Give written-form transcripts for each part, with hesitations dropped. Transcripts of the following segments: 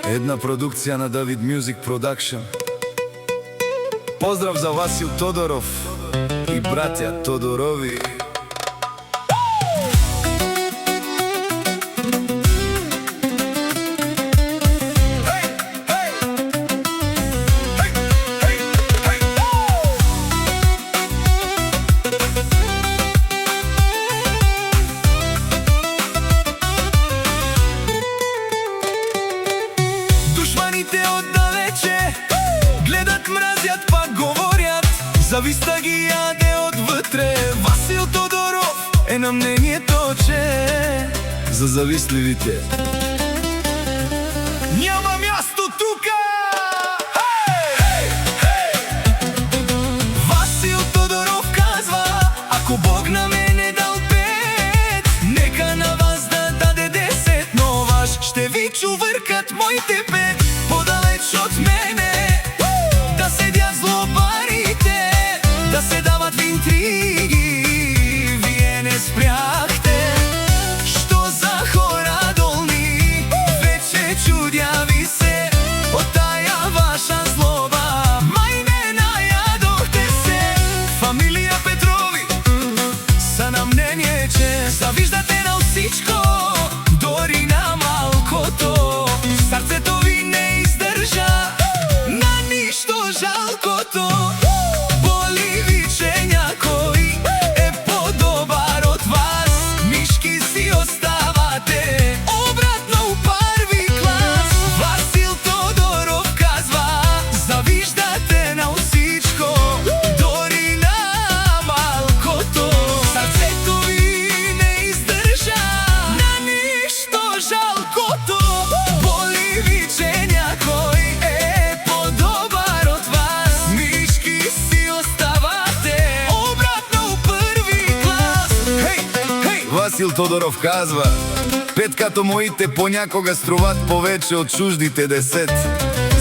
Една продукција на Давид Music Production. Поздрав за Васил Тодоров и братја Тодорови. Душманите оддалече гледат, мразят, па говорят, зависта ги јаде одвътре. Васил Тодоров е на мнението, че За завистливите няма място тука. Васил Тодоров казва: ако Бог на мене дал 5, нека на вас да даде 10, но ваш ще ви чувъркат моите 5. Подалеч от мене да седят злобарите, да се дават в интриги. Вие не спряхте. Що за хора долни? Вече чудя ви се от тая ваша злоба. Май не наядохте се. Фамилия Петрови са на мнение, че завиждате на всичко, дори на малкото. Сърцето ви не издържа на нищо жалкото. Боли ви, че някой е по-добър от вас. Мишки си оставате обратно в първи клас. Васил Тодоров казва: завиждате на всичко, дори на малкото. Сърцето ви не издържа на нищо жалкото. Боли ви, че някой е по-добър от вас. Мишки си оставате обратно в първи клас. Васил Тодоров казва: 5 като моите понякога струват повече от чуждите 10.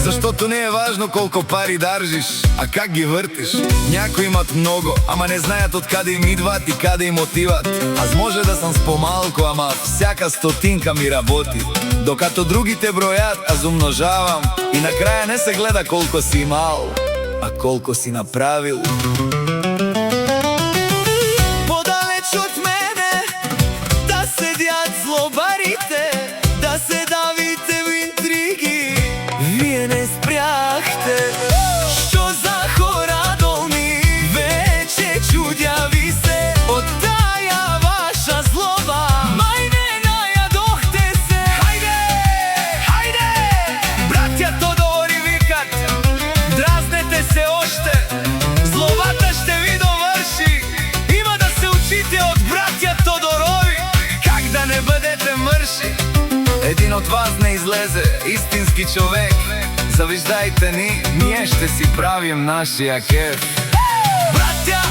Защото не е важно колко пари държиш, а как ги въртиш. Някои имат много, ама не знаят откъде им идват и къде им отиват. Аз може да съм с по-малко, ама всяка стотинка ми работи. Докато другите броят, аз умножавам. И накрая не се гледа колко си имал, а колко си направил. Подалеч от мене да седят злобарите, да се давите в интриги. Вие не спряхте. Що за хора долни? Вече чудя ви се от тая ваша злоба. Май не наядохте се. Хайде, хайде! Братя Тодори викат: дразнете се още, злобата ще ви довърши. Има да се учите от братя Тодорови, как да не бъдете мърши. Един от вас не излезе, истински човек. Завиждайте ни, ние ще си правим нашия кеф. Братя